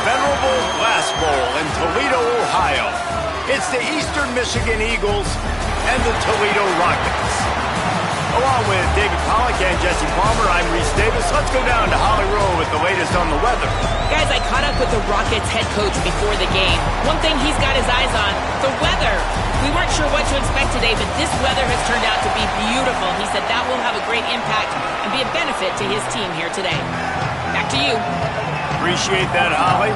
venerable Glass Bowl in Toledo, Ohio. It's the Eastern Michigan Eagles and the Toledo Rockets. Along with David Pollack and Jesse Palmer, I'm Reese Davis. Let's go down to Holly Rowe with the latest on the weather. Guys, I caught up with the Rockets head coach before the game. One thing he's got his eyes on, the weather. We weren't sure what to expect today, but this weather has turned out to be beautiful. He said that will have a great impact and be a benefit to his team here today. Back to you. Appreciate that, Holly.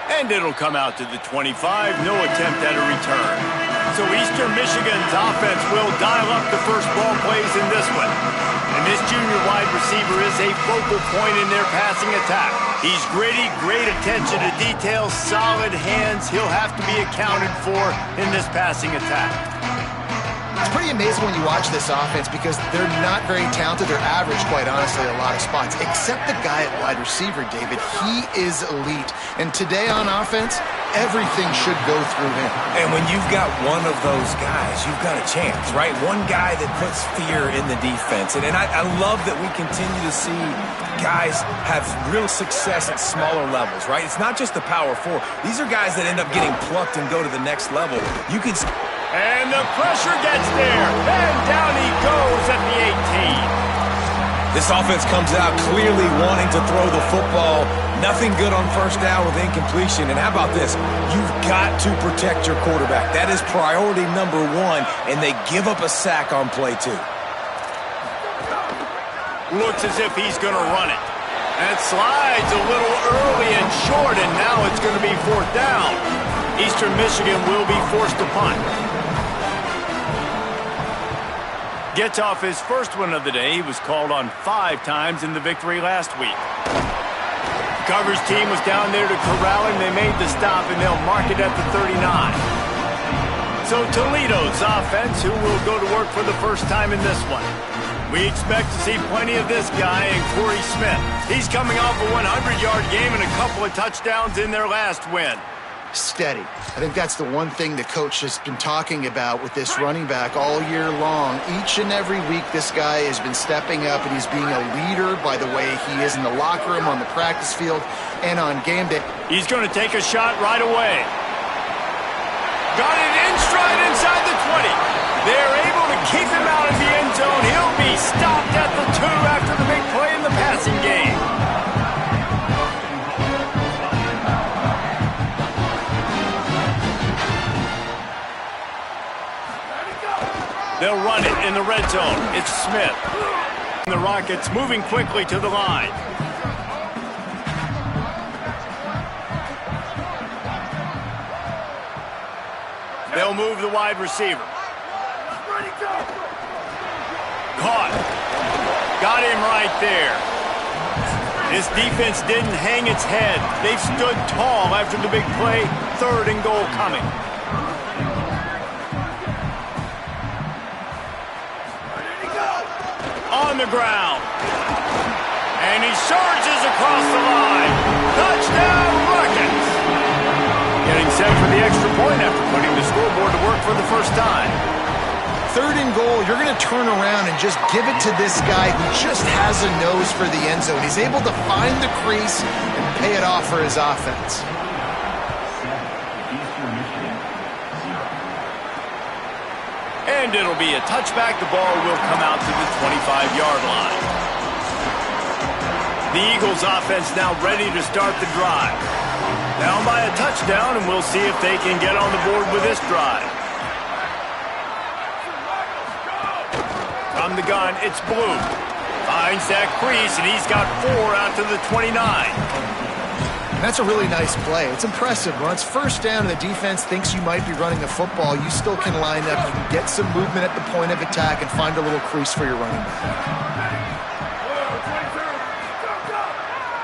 And it'll come out to the 25. No attempt at a return. So Eastern Michigan's offense will dial up the first ball plays in this one. And this junior wide receiver is a focal point in their passing attack. He's gritty, great attention to detail, solid hands. He'll have to be accounted for in this passing attack. It's pretty amazing when you watch this offense because they're not very talented. They're average, quite honestly, a lot of spots. Except the guy at wide receiver, David. He is elite. And today on offense, everything should go through him. And when you've got one of those guys, you've got a chance, right? One guy that puts fear in the defense. And I love that we continue to see guys have real success at smaller levels, right? It's not just the power four. These are guys that end up getting plucked and go to the next level. You can... And the pressure gets there. And down he goes at the 18. This offense comes out clearly wanting to throw the football. Nothing good on first down with incompletion. And how about this? You've got to protect your quarterback. That is priority number one, and they give up a sack on play two. Looks as if he's going to run it. And it slides a little early and short, and now it's going to be fourth down. Eastern Michigan will be forced to punt. Gets off his first one of the day. He was called on 5 times in the victory last week. Coverage team was down there to corral him. They made the stop, and they'll mark it at the 39. So Toledo's offense, who will go to work for the first time in this one. We expect to see plenty of this guy in Corey Smith. He's coming off a 100-yard game and a couple of touchdowns in their last win. Steady. I think that's the one thing the coach has been talking about with this running back all year long. Each and every week, this guy has been stepping up, and he's being a leader by the way he is in the locker room, on the practice field, and on game day. He's going to take a shot right away. Got it in stride inside the 20. They're able to keep him out of the end zone. He'll be stopped at the 2 after the big play in the passing game. They'll run it in the red zone. It's Smith. And the Rockets moving quickly to the line. They'll move the wide receiver. Caught. Got him right there. This defense didn't hang its head. They've stood tall after the big play. 3rd and goal coming. On the ground. And he surges across the line. Touchdown, Rockets! Getting set for the extra point after putting the scoreboard to work for the first time. 3rd and goal, you're going to turn around and just give it to this guy who just has a nose for the end zone. He's able to find the crease and pay it off for his offense. And it'll be a touchback. The ball will come out to the 25-yard line. The Eagles offense now ready to start the drive. Down by a touchdown, and we'll see if they can get on the board with this drive. From the gun, it's Blue. Finds that crease, and he's got 4 out to the 29. That's a really nice play. It's impressive. When it's first down and the defense thinks you might be running a football, you still can line up. You can get some movement at the point of attack and find a little crease for your running back.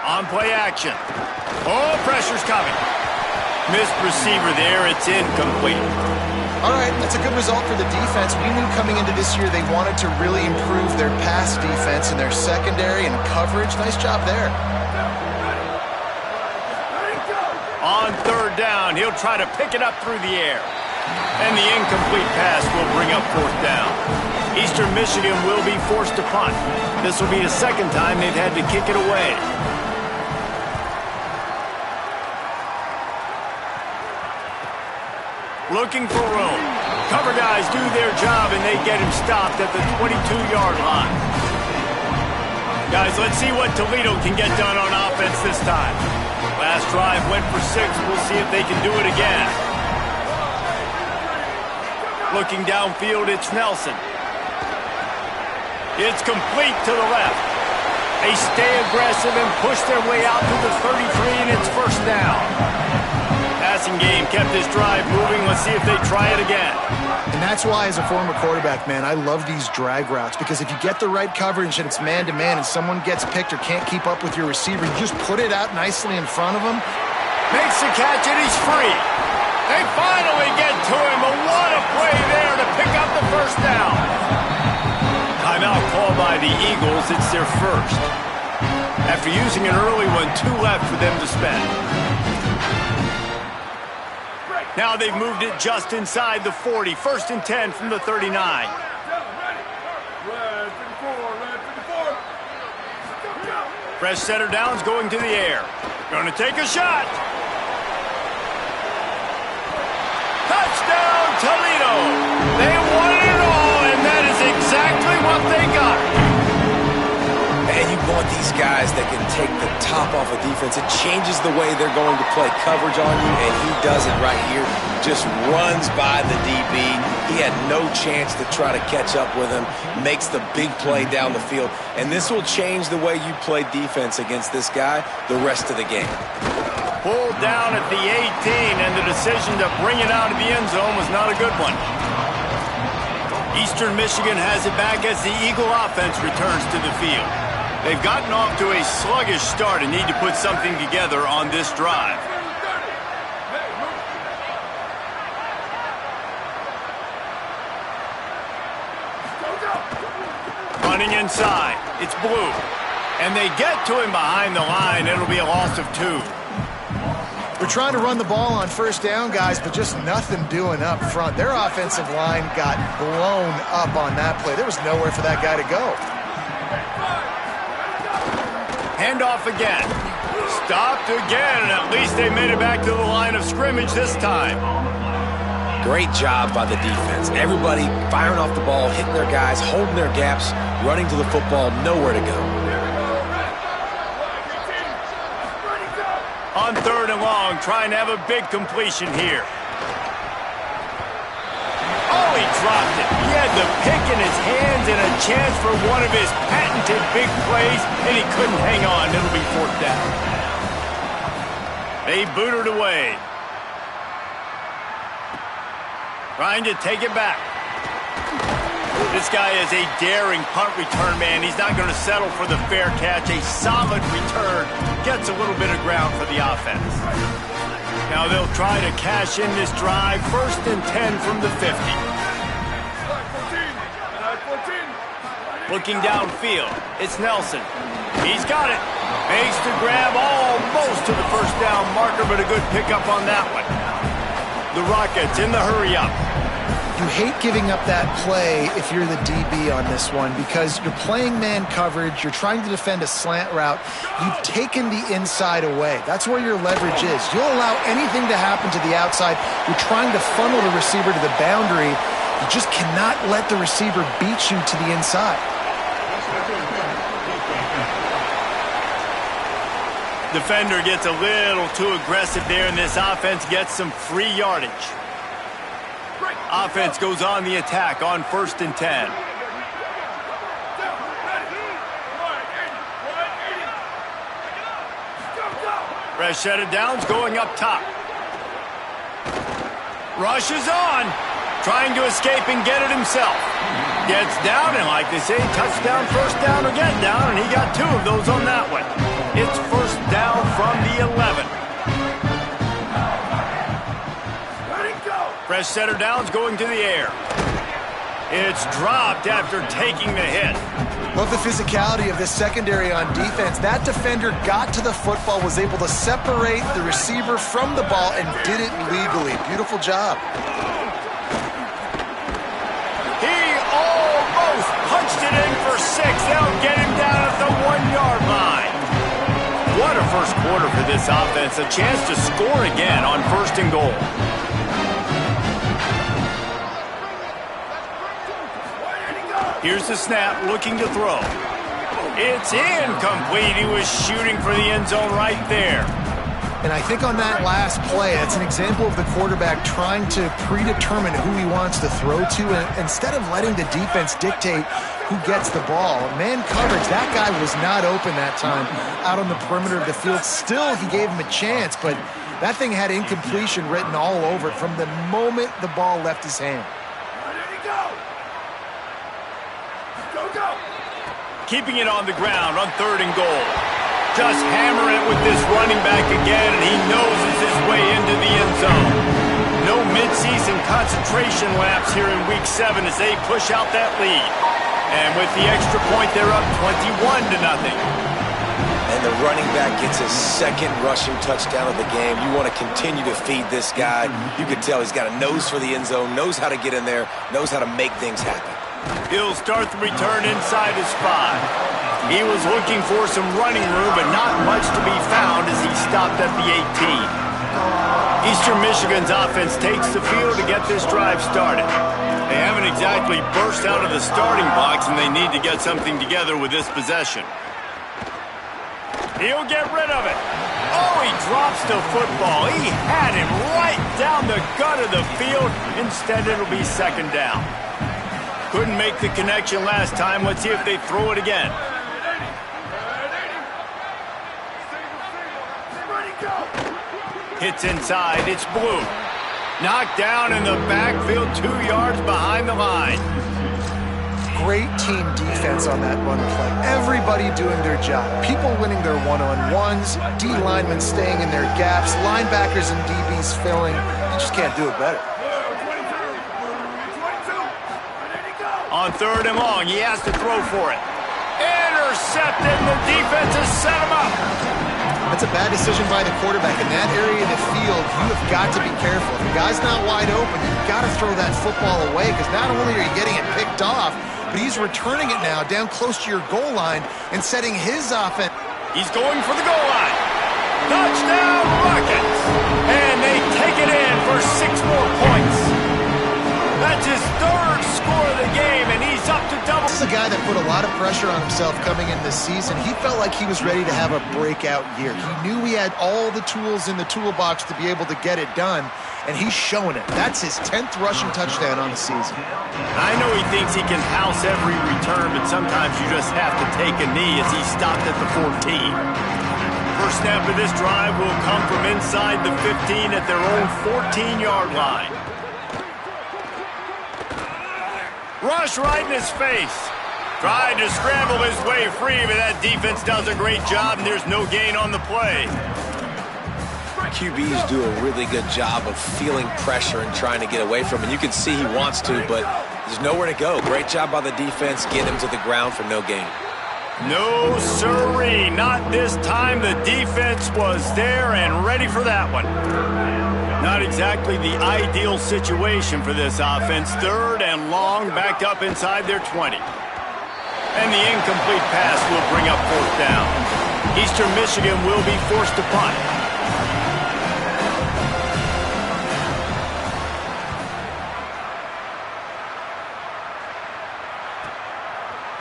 On play action. Oh, pressure's coming. Missed receiver there. It's incomplete. All right, that's a good result for the defense. We knew coming into this year they wanted to really improve their pass defense and their secondary and coverage. Nice job there. On 3rd down, he'll try to pick it up through the air. And the incomplete pass will bring up 4th down. Eastern Michigan will be forced to punt. This will be the second time they've had to kick it away. Looking for room. Cover guys do their job, and they get him stopped at the 22-yard line. Guys, let's see what Toledo can get done on offense this time. Last drive went for 6. We'll see if they can do it again. Looking downfield, it's Nelson. It's complete to the left. They stay aggressive and push their way out to the 33, and it's 1st down. Passing game kept this drive moving. Let's see if they try it again. And that's why, as a former quarterback, man, I love these drag routes, because if you get the right coverage and it's man-to-man and someone gets picked or can't keep up with your receiver, you just put it out nicely in front of him. Makes the catch, and he's free. They finally get to him, but what a play there to pick up the 1st down. Timeout called by the Eagles. It's their first. After using an early one, 2 left for them to spend. Now they've moved it just inside the 40. 1st and 10 from the 39. Fresh center downs going to the air. Going to take a shot. Touchdown, Toledo. They won it all, and that is exactly what they got. And you want these guys that can take the top off a defense. It changes the way they're going to play coverage on you, and he does it right here. Just runs by the DB. He had no chance to try to catch up with him. Makes the big play down the field. And this will change the way you play defense against this guy the rest of the game. Pulled down at the 18, and the decision to bring it out of the end zone was not a good one. Eastern Michigan has it back as the Eagle offense returns to the field. They've gotten off to a sluggish start and need to put something together on this drive. Running inside, it's Blue. And they get to him behind the line. It'll be a loss of 2. We're trying to run the ball on 1st down, guys, but just nothing doing up front. Their offensive line got blown up on that play. There was nowhere for that guy to go. Handoff again. Stopped again, and at least they made it back to the line of scrimmage this time. Great job by the defense. Everybody firing off the ball, hitting their guys, holding their gaps, running to the football, nowhere to go. On 3rd and long, trying to have a big completion here. Oh, he dropped it. He had the pick in his hands and a chance for one of his patented big plays, and he couldn't hang on. It'll be 4th down. They boot it away. Trying to take it back. This guy is a daring punt return man. He's not going to settle for the fair catch. A solid return gets a little bit of ground for the offense. Now they'll try to cash in this drive. 1st and 10 from the 50. Looking downfield, it's Nelson. He's got it. Makes the grab almost to the 1st down marker, but a good pickup on that one. The Rockets in the hurry-up. You hate giving up that play if you're the DB on this one, because you're playing man coverage, you're trying to defend a slant route, you've taken the inside away. That's where your leverage is. You'll allow anything to happen to the outside. You're trying to funnel the receiver to the boundary. You just cannot let the receiver beat you to the inside. Defender gets a little too aggressive there, and this offense gets some free yardage. Offense goes on the attack on 1st and 10. Fresh set of downs going up top. Rushes on. Trying to escape and get it himself. Gets down, and like they say, touchdown, 1st down, or get down, and he got 2 of those on that one. It's 1st down from the 11. Fresh setter downs going to the air. It's dropped after taking the hit. Love the physicality of this secondary on defense. That defender got to the football, was able to separate the receiver from the ball, and did it legally. Beautiful job. They'll get him down at the 1-yard line. What a first quarter for this offense. A chance to score again on 1st and goal. Here's the snap, looking to throw. It's incomplete. He was shooting for the end zone right there. And I think on that last play, it's an example of the quarterback trying to predetermine who he wants to throw to, and instead of letting the defense dictate who gets the ball. Man coverage, that guy was not open that time out on the perimeter of the field. Still, he gave him a chance, but that thing had incompletion written all over it from the moment the ball left his hand. Keeping it on the ground on 3rd and goal. Just hammering it with this running back again, and he noses his way into the end zone. No midseason concentration laps here in Week 7 as they push out that lead. And with the extra point, they're up 21-0. And the running back gets his 2nd rushing touchdown of the game. You want to continue to feed this guy. You can tell he's got a nose for the end zone, knows how to get in there, knows how to make things happen. He'll start the return inside his 5. He was looking for some running room, but not much to be found as he stopped at the 18. Eastern Michigan's offense takes the field to get this drive started. They haven't exactly burst out of the starting blocks, and they need to get something together with this possession. He'll get rid of it. Oh, he drops the football. He had him right down the gut of the field. Instead, it'll be 2nd down. Couldn't make the connection last time. Let's see if they throw it again. Hits inside. It's Blue. Knocked down in the backfield, 2 yards behind the line. Great team defense on that run play. Everybody doing their job. People winning their one-on-ones, D linemen staying in their gaps, linebackers and DBs filling. You just can't do it better. On 3rd and long, he has to throw for it. Intercepted, and the defense has set him up. That's a bad decision by the quarterback. In that area of the field, you have got to be careful. If the guy's not wide open, you've got to throw that football away, because not only are you getting it picked off, but he's returning it now down close to your goal line and setting his offense. He's going for the goal line. Touchdown, Rockets! And they take it in for 6 more points. That's his 3rd score of the game, and he's up to double. This is a guy that put a lot of pressure on himself coming in this season. He felt like he was ready to have a breakout year. He knew he had all the tools in the toolbox to be able to get it done, and he's showing it. That's his 10th rushing touchdown on the season. I know he thinks he can house every return, but sometimes you just have to take a knee as he stopped at the 14. First snap of this drive will come from inside the 15 at their own 14-yard line. Rush right in his face. Tried to scramble his way free, but that defense does a great job, and there's no gain on the play. QBs do a really good job of feeling pressure and trying to get away from it. You can see he wants to, but there's nowhere to go. Great job by the defense, getting him to the ground for no gain. No, sirree. Not this time. The defense was there and ready for that one. Not exactly the ideal situation for this offense. 3rd and long, backed up inside their 20. And the incomplete pass will bring up 4th down. Eastern Michigan will be forced to punt.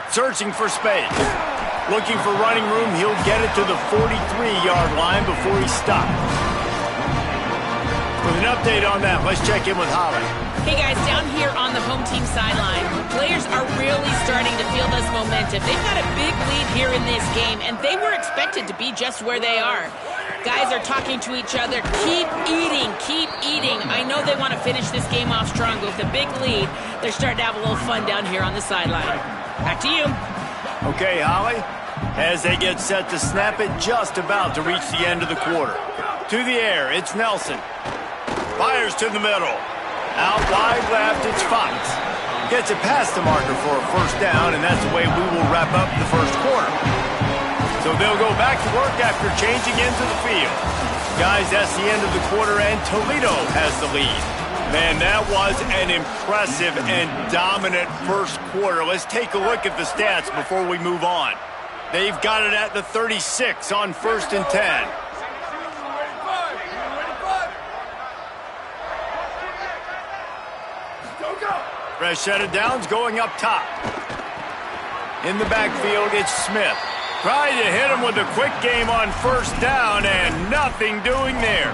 Searching for space. Looking for running room. He'll get it to the 43-yard line before he stops. With an update on that, let's check in with Holly. Hey guys, down here on the home team sideline, players are really starting to feel this momentum. They've got a big lead here in this game, and they were expected to be just where they are. Guys are talking to each other. Keep eating, keep eating. I know they want to finish this game off strong, but with a big lead, they're starting to have a little fun down here on the sideline. Back to you. Okay, Holly. As they get set to snap it, just about to reach the end of the quarter. To the air, it's Nelson. Fires to the middle. Out wide left, it's Fox. Gets it past the marker for a 1st down, and that's the way we will wrap up the 1st quarter. So they'll go back to work after changing into the field. Guys, that's the end of the quarter, and Toledo has the lead. Man, that was an impressive and dominant first quarter. Let's take a look at the stats before we move on. They've got it at the 36 on 1st and 10. Fresh set of downs going up top. In the backfield, it's Smith. Trying to hit him with a quick game on 1st down, and nothing doing there.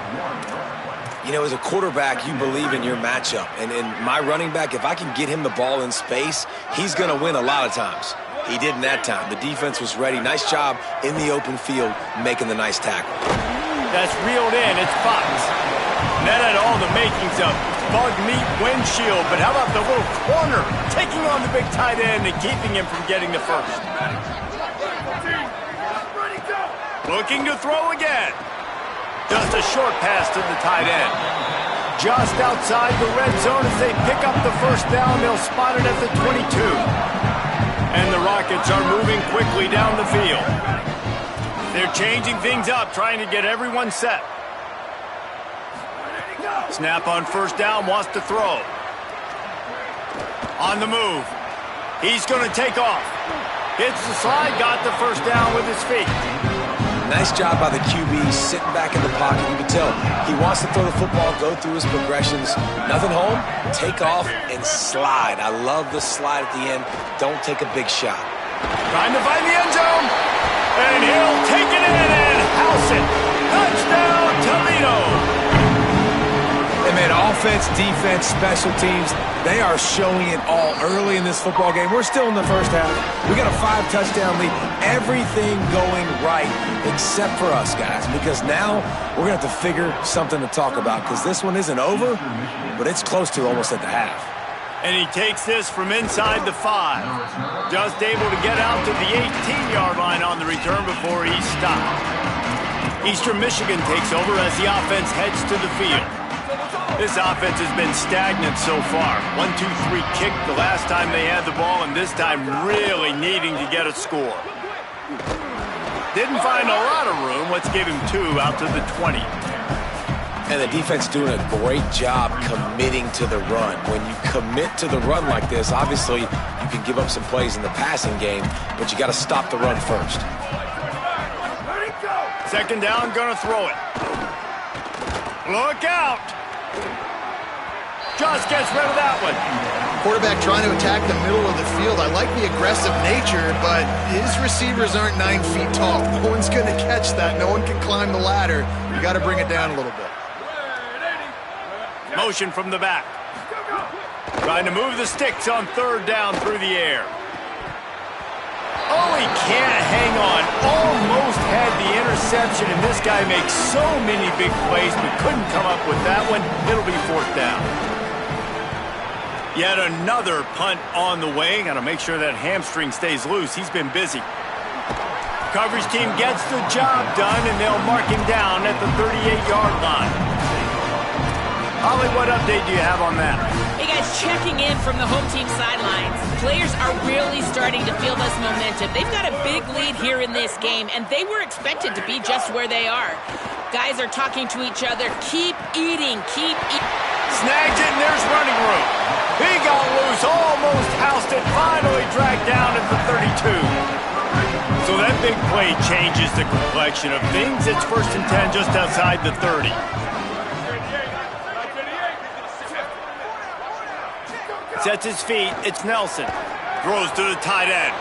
You know, as a quarterback, you believe in your matchup. And my running back, if I can get him the ball in space, he's going to win a lot of times. He didn't that time. The defense was ready. Nice job in the open field making the nice tackle. That's reeled in. It's Fox. And that had all the makings of bug meat windshield. But how about the little corner taking on the big tight end and keeping him from getting the first? Looking to throw again. Just a short pass to the tight end. Just outside the red zone as they pick up the 1st down. They'll spot it at the 22. And the Rockets are moving quickly down the field. They're changing things up, trying to get everyone set. Snap on 1st down, wants to throw. On the move. He's going to take off. Hits the slide, got the 1st down with his feet. Nice job by the QB sitting back in the pocket. You can tell he wants to throw the football, go through his progressions. Nothing home, take off, and slide. I love the slide at the end. Don't take a big shot. Trying to find the end zone. And he'll take it in and house it. Touchdown, Toledo. And man, offense, defense, special teams, they are showing it all early in this football game. We're still in the first half. We got a 5-touchdown lead. Everything going right except for us, guys, because now we're going to have to figure something to talk about because this one isn't over, but it's close to almost at the half. And he takes this from inside the 5. Just able to get out to the 18-yard line on the return before he's stopped. Eastern Michigan takes over as the offense heads to the field. This offense has been stagnant so far. 1-2-3 kick the last time they had the ball, and this time really needing to get a score. Didn't find a lot of room. Let's give him 2 out to the 20. And the defense doing a great job committing to the run. When you commit to the run like this, obviously you can give up some plays in the passing game, but you got to stop the run first. 2nd down, gonna throw it. Look out! Just gets rid of that one. Quarterback trying to attack the middle of the field. I like the aggressive nature, but his receivers aren't 9 feet tall. No one's going to catch that. No one can climb the ladder. You got to bring it down a little bit. Motion from the back. Trying to move the sticks on 3rd down through the air. Oh, he can't hang on. Almost had the interception, and this guy makes so many big plays, but couldn't come up with that one. It'll be 4th down. Yet another punt on the way. Got to make sure that hamstring stays loose. He's been busy. Coverage team gets the job done, and they'll mark him down at the 38-yard line. Holly, what update do you have on that? Hey, guys, checking in from the home team sidelines. Players are really starting to feel this momentum. They've got a big lead here in this game, and they were expected to be just where they are. Guys are talking to each other. Keep eating, keep eating. Snags it, and there's running room. He got loose, almost housed it, finally dragged down at the 32. So that big play changes the complexion of things. It's 1st and 10 just outside the 30. Sets his feet, it's Nelson. Throws to the tight end.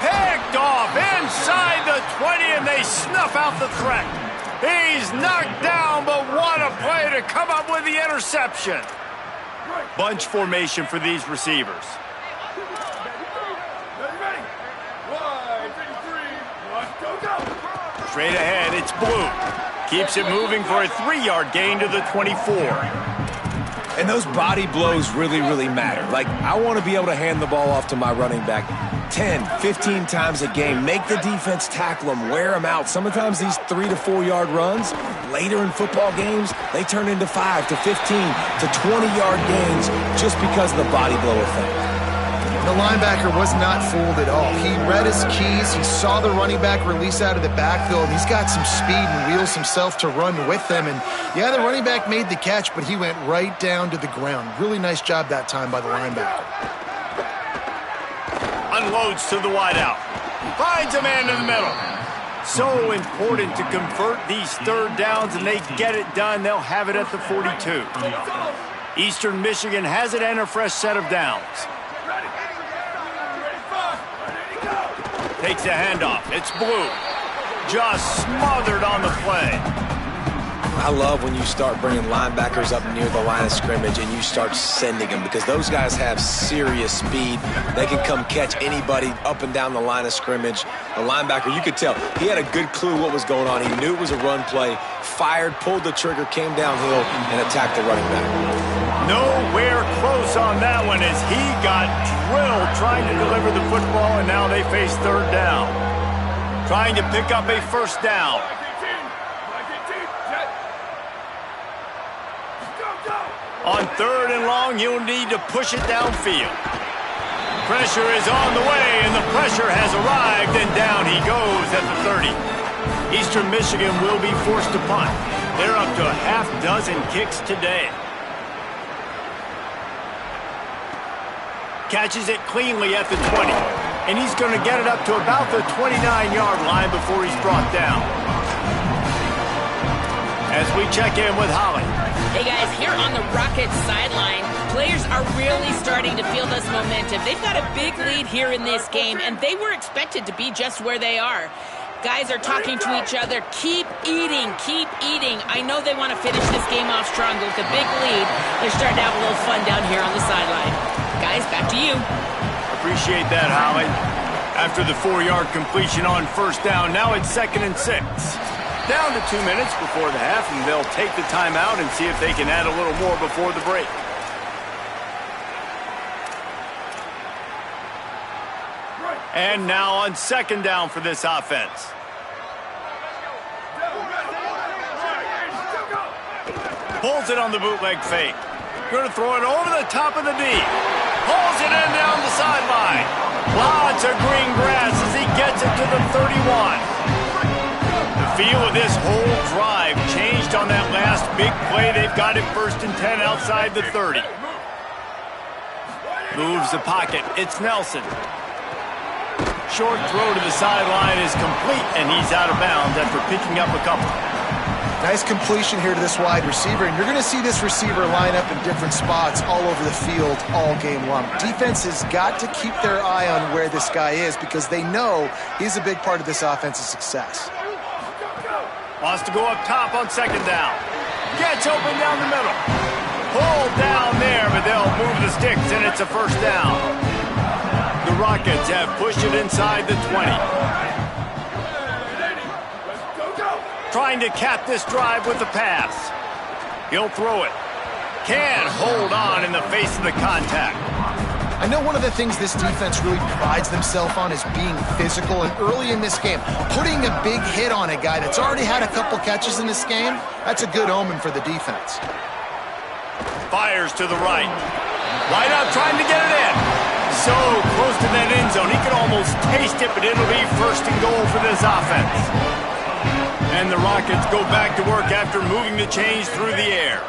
Picked off inside the 20, and they snuff out the threat. He's knocked down, but what a play to come up with the interception. Bunch formation for these receivers. Straight ahead, it's Blue. Keeps it moving for a 3-yard gain to the 24. And those body blows really, really matter. Like, I want to be able to hand the ball off to my running back 10, 15 times a game. Make the defense tackle them, wear them out. Sometimes these 3 to 4 yard runs, later in football games, they turn into 5 to 15 to 20 yard gains just because of the body blow effect. The linebacker was not fooled at all. He read his keys. He saw the running back release out of the backfield, and he's got some speed and wheels himself to run with him. And, yeah, the running back made the catch, but he went right down to the ground. Really nice job that time by the linebacker. Unloads to the wideout. Finds a man in the middle. So important to convert these third downs, and they get it done. They'll have it at the 42. Eastern Michigan has it and a fresh set of downs. Takes a handoff. It's Blue. Just smothered on the play. I love when you start bringing linebackers up near the line of scrimmage and you start sending them, because those guys have serious speed. They can come catch anybody up and down the line of scrimmage. The linebacker, you could tell, he had a good clue what was going on. He knew it was a run play, fired, pulled the trigger, came downhill, and attacked the running back. Nowhere close on that one as he got drilled trying to deliver the football, and now they face third down. Trying to pick up a first down. On third and long, you'll need to push it downfield. Pressure is on the way, and the pressure has arrived, and down he goes at the 30. Eastern Michigan will be forced to punt. They're up to a half dozen kicks today. Catches it cleanly at the 20, and he's going to get it up to about the 29-yard line before he's brought down. As we check in with Holly. Hey guys, here on the Rockets sideline, players are really starting to feel this momentum. They've got a big lead here in this game, and they were expected to be just where they are. Guys are talking to each other, keep eating, keep eating. I know they want to finish this game off strong with a big lead. They're starting to have a little fun down here on the sideline. Guys, back to you. Appreciate that, Holly. After the 4-yard completion on first down, now it's 2nd and 6. Down to 2 minutes before the half, and they'll take the timeout and see if they can add a little more before the break. And now on 2nd down for this offense. Pulls it on the bootleg fake. Going to throw it over the top of the D. Pulls it in down the sideline. Lots of green grass as he gets it to the 31. The feel of this whole drive changed on that last big play. They've got it 1st and 10 outside the 30. Moves the pocket. It's Nelson. Short throw to the sideline is complete, and he's out of bounds after picking up a couple. Nice completion here to this wide receiver, and you're going to see this receiver line up in different spots all over the field all game long. Defense has got to keep their eye on where this guy is because they know he's a big part of this offense's success. Wants to go up top on 2nd down. Gets open down the middle. Pulled down there, but they'll move the sticks, and it's a first down. The Rockets have pushed it inside the 20. Trying to cap this drive with the pass. He'll throw it. Can't hold on in the face of the contact. I know one of the things this defense really prides themselves on is being physical, and early in this game, putting a big hit on a guy that's already had a couple catches in this game, that's a good omen for the defense. Fires to the right. Wide out trying to get it in. So close to that end zone. He could almost taste it, but it'll be 1st and goal for this offense. And the Rockets go back to work after moving the chains through the air.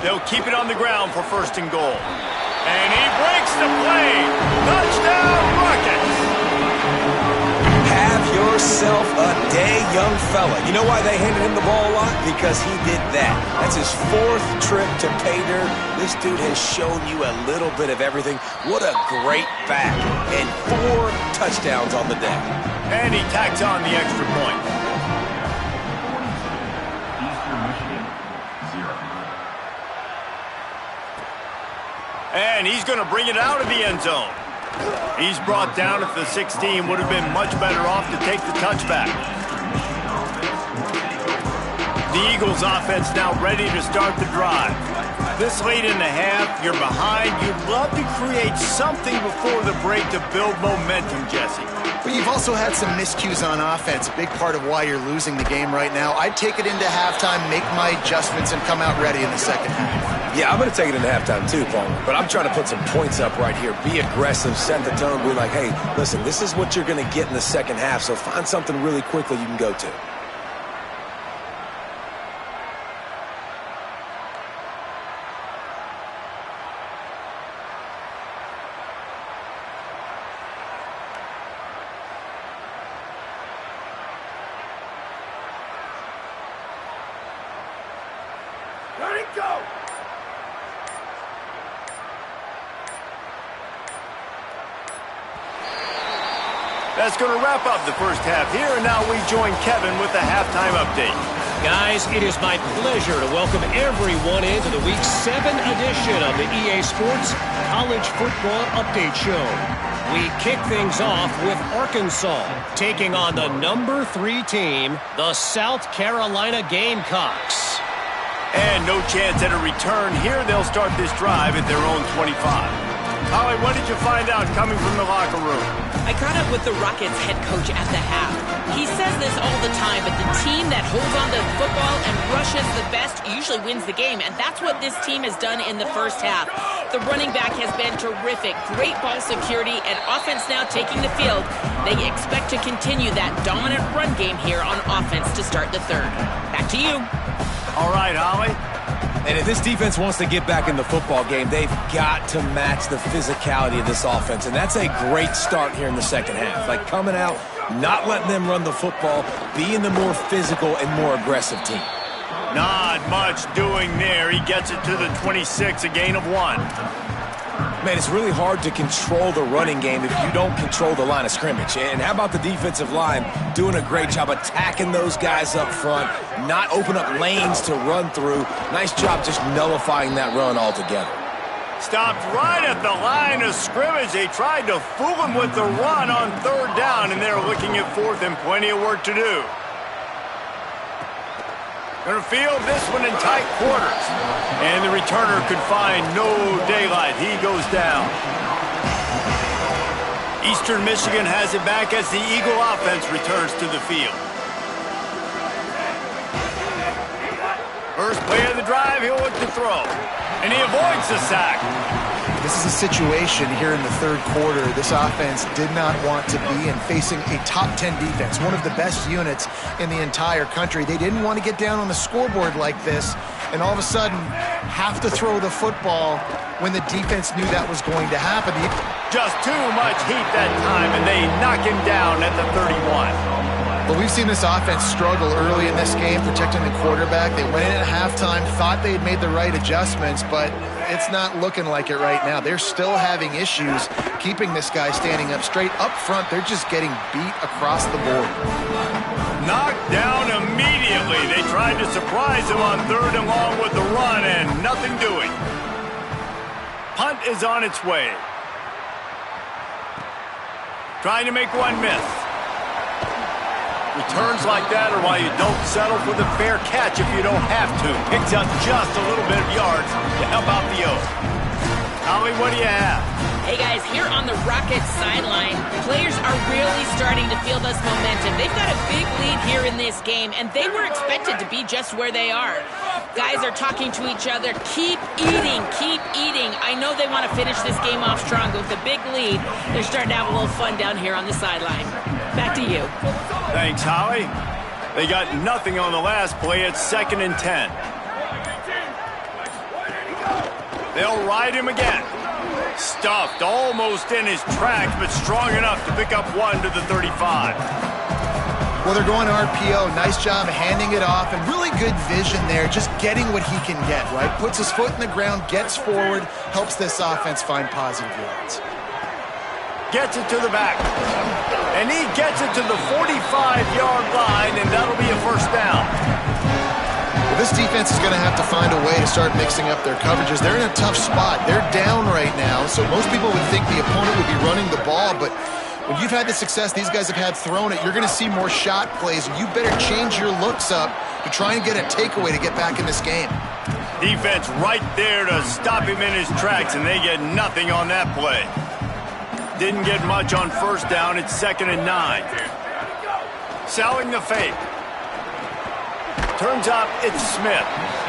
They'll keep it on the ground for 1st and goal. And he breaks the play. Touchdown, Rockets! Have yourself a day, young fella. You know why they handed him the ball a lot? Because he did that. That's his 4th trip to pay dirt. This dude has shown you a little bit of everything. What a great back. And 4 touchdowns on the day. And he tacks on the extra point. And he's going to bring it out of the end zone. He's brought down at the 16. Would have been much better off to take the touchback. The Eagles offense now ready to start the drive. This late in the half, you're behind. You'd love to create something before the break to build momentum, Jesse. But you've also had some miscues on offense, a big part of why you're losing the game right now. I'd take it into halftime, make my adjustments, and come out ready in the second half. Yeah, I'm going to take it into halftime too, Paul. But I'm trying to put some points up right here. Be aggressive, set the tone, be like, hey, listen, this is what you're going to get in the second half, so find something really quickly you can go to. Let it go! That's going to wrap up the first half here, and now we join Kevin with the halftime update. Guys, it is my pleasure to welcome everyone into the Week 7 edition of the EA Sports College Football Update Show. We kick things off with Arkansas taking on the number 3 team, the South Carolina Gamecocks. And no chance at a return here. They'll start this drive at their own 25. Holly, what did you find out coming from the locker room? I caught up with the Rockets head coach at the half. He says this all the time, but the team that holds on to the football and rushes the best usually wins the game, and that's what this team has done in the first half. The running back has been terrific. Great ball security and offense now taking the field. They expect to continue that dominant run game here on offense to start the third. Back to you. All right, Holly. And if this defense wants to get back in the football game, they've got to match the physicality of this offense. And that's a great start here in the second half. Like coming out, not letting them run the football, being the more physical and more aggressive team. Not much doing there. He gets it to the 26, a gain of 1. Man, it's really hard to control the running game if you don't control the line of scrimmage. And how about the defensive line doing a great job attacking those guys up front, not open up lanes to run through. Nice job just nullifying that run altogether. Stopped right at the line of scrimmage. They tried to fool him with the run on third down, and they're looking at fourth and plenty of work to do. Going to field this one in tight quarters. And the returner could find no daylight. He goes down. Eastern Michigan has it back as the Eagle offense returns to the field. First play of the drive, he'll look to throw. And he avoids the sack. This is a situation here in the third quarter this offense did not want to be in, facing a top 10 defense, one of the best units in the entire country. They didn't want to get down on the scoreboard like this and all of a sudden have to throw the football when the defense knew that was going to happen. Just too much heat that time, and they knock him down at the 31. But we've seen this offense struggle early in this game, protecting the quarterback. They went in at halftime, thought they had made the right adjustments, but it's not looking like it right now. They're still having issues keeping this guy standing up straight. Up front, they're just getting beat across the board. Knocked down immediately. They tried to surprise him on third and long with the run, and nothing doing. Punt is on its way. Trying to make one miss. Returns like that are why you don't settle for the fair catch if you don't have to. Picks up just a little bit of yards to help out the O's. Holly, what do you have? Hey guys, here on the Rockets sideline, players are really starting to feel this momentum. They've got a big lead here in this game, and they were expected to be just where they are. Guys are talking to each other, keep eating, keep eating. I know they want to finish this game off strong with a big lead. They're starting to have a little fun down here on the sideline. Back to you. Thanks, Holly. They got nothing on the last play. It's 2nd and 10. They'll ride him again. Stuffed almost in his tracks, but strong enough to pick up 1 to the 35. Well, they're going RPO. Nice job handing it off, and really good vision there, just getting what he can get, right? Puts his foot in the ground, gets forward, helps this offense find positive yards. Gets it to the back. And he gets it to the 45-yard line, and that'll be a first down. Well, this defense is going to have to find a way to start mixing up their coverages. They're in a tough spot. They're down right now, so most people would think the opponent would be running the ball, but when you've had the success these guys have had throwing it, you're going to see more shot plays. You better change your looks up to try and get a takeaway to get back in this game. Defense right there to stop him in his tracks, and they get nothing on that play. Didn't get much on first down. It's 2nd and 9. Selling the fake. Turns out it's Smith.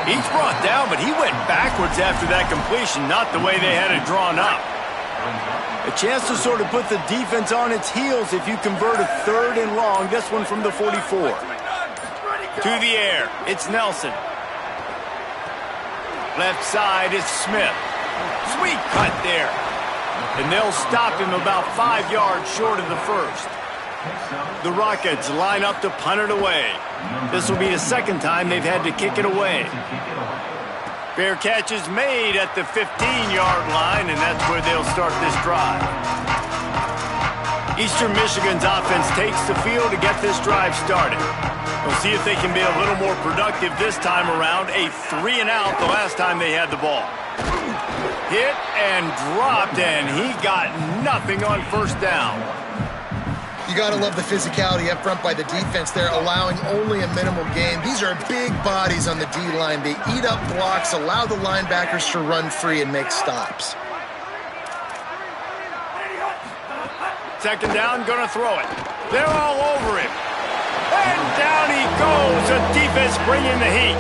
He's brought down, but he went backwards after that completion, not the way they had it drawn up. A chance to sort of put the defense on its heels if you convert a 3rd and long. This one from the 44. To the air. It's Nelson. Left side, it's Smith. Sweet cut there. And they'll stop him about 5 yards short of the first. The Rockets line up to punt it away. This will be the 2nd time they've had to kick it away. Fair catch is made at the 15-yard line, and that's where they'll start this drive. Eastern Michigan's offense takes the field to get this drive started. We'll see if they can be a little more productive this time around. A 3-and-out the last time they had the ball. Hit and dropped, and he got nothing on first down. You got to love the physicality up front by the defense there, allowing only a minimal gain. These are big bodies on the D-line. They eat up blocks, allow the linebackers to run free and make stops. 2nd down, gonna throw it. They're all over him. And down he goes. The defense bringing the heat.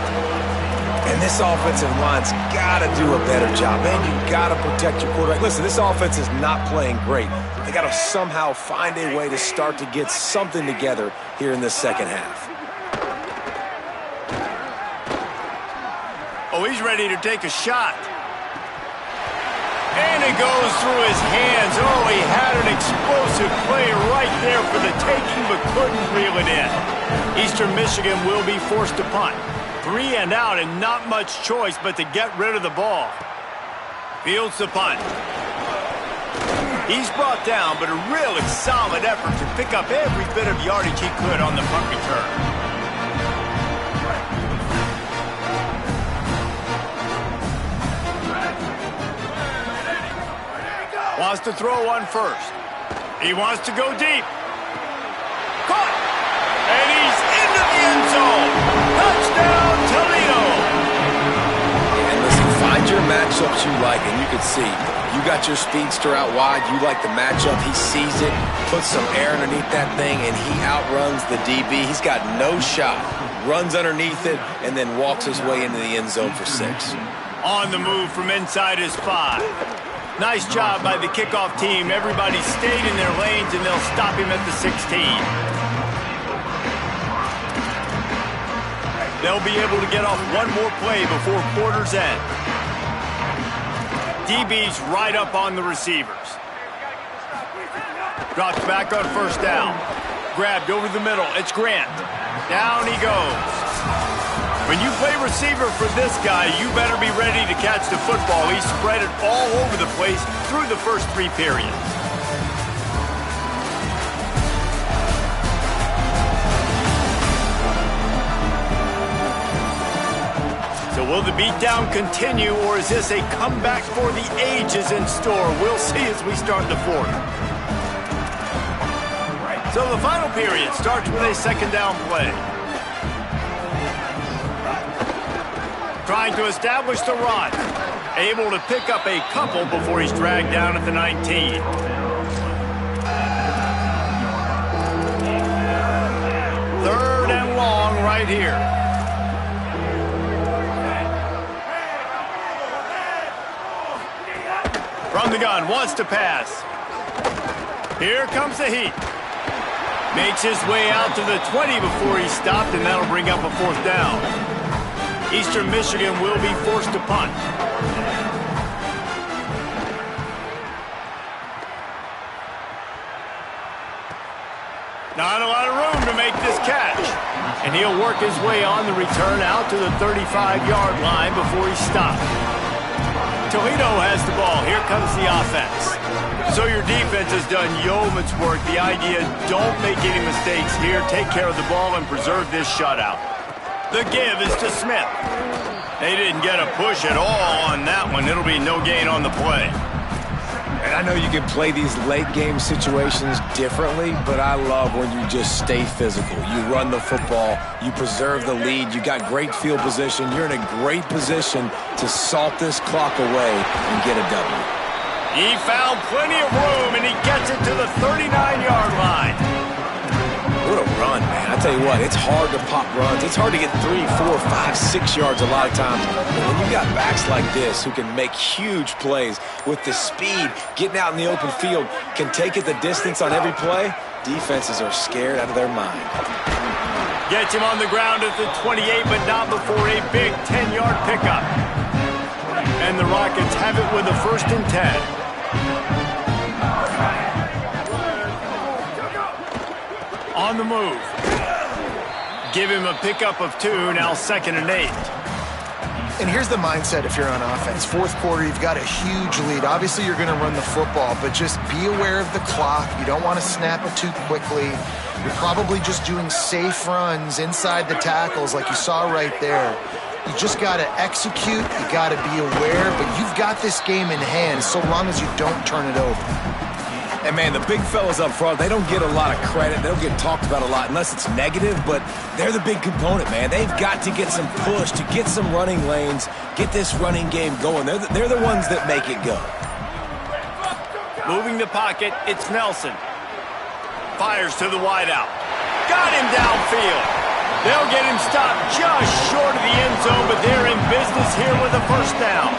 And this offensive line's got to do a better job. Man, you got to protect your quarterback. Listen, this offense is not playing great. They got to somehow find a way to start to get something together here in this 2nd half. Oh, he's ready to take a shot. And it goes through his hands. Oh, he had an explosive play right there for the taking, but couldn't reel it in. Eastern Michigan will be forced to punt. 3-and-out and not much choice but to get rid of the ball. Fields the punt. He's brought down, but a really solid effort to pick up every bit of yardage he could on the punt return. Wants to throw one first. He wants to go deep. Caught! And he's into the end zone. Touchdown, Toledo! And listen, find your matchups you like, and you can see, you got your speedster out wide, you like the matchup, he sees it, puts some air underneath that thing, and he outruns the DB. He's got no shot. Runs underneath it, and then walks his way into the end zone for 6. On the move from inside his 5. Nice job by the kickoff team. Everybody stayed in their lanes, and they'll stop him at the 16. They'll be able to get off one more play before quarter's end. DB's right up on the receivers. Drops back on first down. Grabbed over the middle. It's Grant. Down he goes. When you play receiver for this guy, you better be ready to catch the football. He spread it all over the place through the first 3 periods. So will the beatdown continue, or is this a comeback for the ages in store? We'll see as we start the 4th. So the final period starts with a 2nd down play. Trying to establish the run. Able to pick up a couple before he's dragged down at the 19. Third and long right here. From the gun, wants to pass. Here comes the heat. Makes his way out to the 20 before he's stopped, and that'll bring up a 4th down. Eastern Michigan will be forced to punt. Not a lot of room to make this catch. And he'll work his way on the return out to the 35-yard line before he's stopped. Toledo has the ball. Here comes the offense. So your defense has done yeoman's work. The idea, don't make any mistakes here. Take care of the ball and preserve this shutout. The give is to Smith. They didn't get a push at all on that one. It'll be no gain on the play. And I know you can play these late-game situations differently, but I love when you just stay physical. You run the football, you preserve the lead, you got great field position, you're in a great position to salt this clock away and get a W. He found plenty of room, and he gets it to the 39-yard line. What a run, man. I tell you what, it's hard to pop runs. It's hard to get 3, 4, 5, 6 yards a lot of times. But when you got backs like this who can make huge plays with the speed, getting out in the open field, can take it the distance on every play, defenses are scared out of their mind. Gets him on the ground at the 28, but not before a big 10-yard pickup. And the Rockets have it with a 1st and 10. On the move. Give him a pickup of 2, now 2nd and 8. And here's the mindset if you're on offense. 4th quarter, you've got a huge lead. Obviously, you're going to run the football, but just be aware of the clock. You don't want to snap it too quickly. You're probably just doing safe runs inside the tackles like you saw right there. You just got to execute. You got to be aware, but you've got this game in hand so long as you don't turn it over. And, man, the big fellas up front, they don't get a lot of credit. They don't get talked about a lot unless it's negative, but they're the big component, man. They've got to get some push, to get some running lanes, get this running game going. They're the ones that make it go. Moving the pocket, it's Nelson. Fires to the wideout. Got him downfield. They'll get him stopped just short of the end zone, but they're in business here with a 1st down.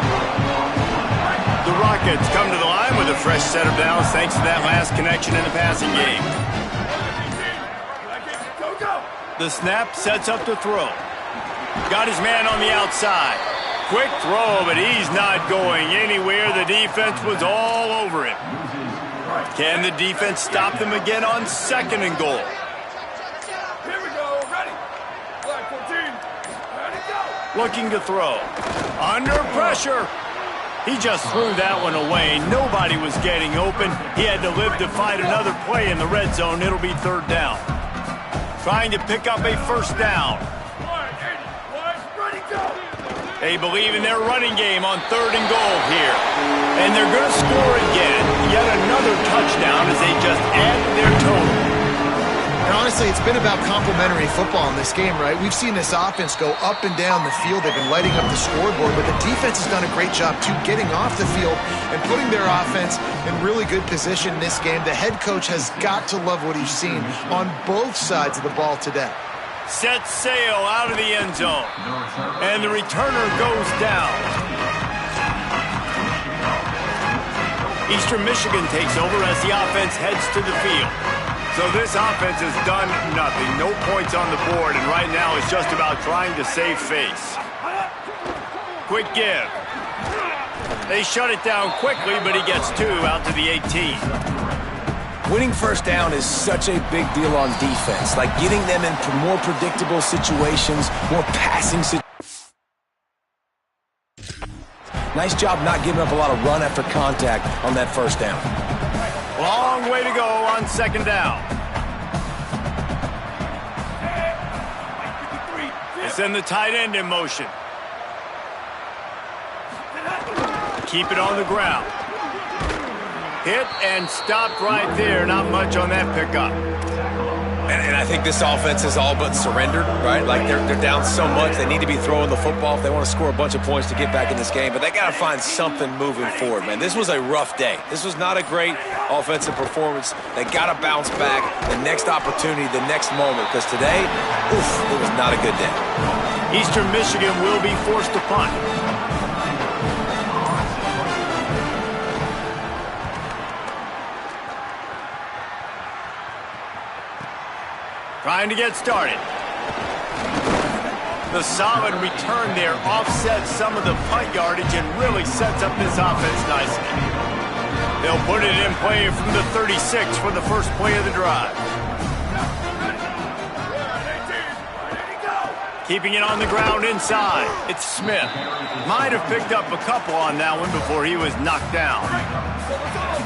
The Rockets come to the line with a fresh set of downs thanks to that last connection in the passing game. The snap sets up to throw. Got his man on the outside. Quick throw, but he's not going anywhere. The defense was all over him. Can the defense stop them again on 2nd and goal? Looking to throw. Under pressure. He just threw that one away. Nobody was getting open. He had to live to fight another play in the red zone. It'll be 3rd down. Trying to pick up a 1st down. They believe in their running game on 3rd and goal here. And they're going to score again. Yet another touchdown as they just add to their total. And honestly, it's been about complementary football in this game, right? We've seen this offense go up and down the field. They've been lighting up the scoreboard, but the defense has done a great job, too, getting off the field and putting their offense in really good position in this game. The head coach has got to love what he's seen on both sides of the ball today. Set sail out of the end zone. And the returner goes down. Eastern Michigan takes over as the offense heads to the field. So this offense has done nothing. No points on the board, and right now it's just about trying to save face. Quick give. They shut it down quickly, but he gets 2 out to the 18. Winning 1st down is such a big deal on defense, like getting them into more predictable situations, more passing situations. Nice job not giving up a lot of run after contact on that 1st down. Long way to go on 2nd down. They send the tight end in motion. Keep it on the ground. Hit and stopped right there. Not much on that pickup. And I think this offense is all but surrendered, right? Like they're down so much, they need to be throwing the football if they want to score a bunch of points to get back in this game. But they got to find something moving forward, man. This was a rough day. This was not a great offensive performance. They got to bounce back the next opportunity, the next moment, because today, oof, it was not a good day. Eastern Michigan will be forced to punt. Trying to get started. The solid return there offsets some of the punt yardage and really sets up this offense nicely. They'll put it in play from the 36 for the first play of the drive. Keeping it on the ground inside. It's Smith. Might have picked up a couple on that one before he was knocked down.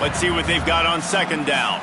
Let's see what they've got on 2nd down.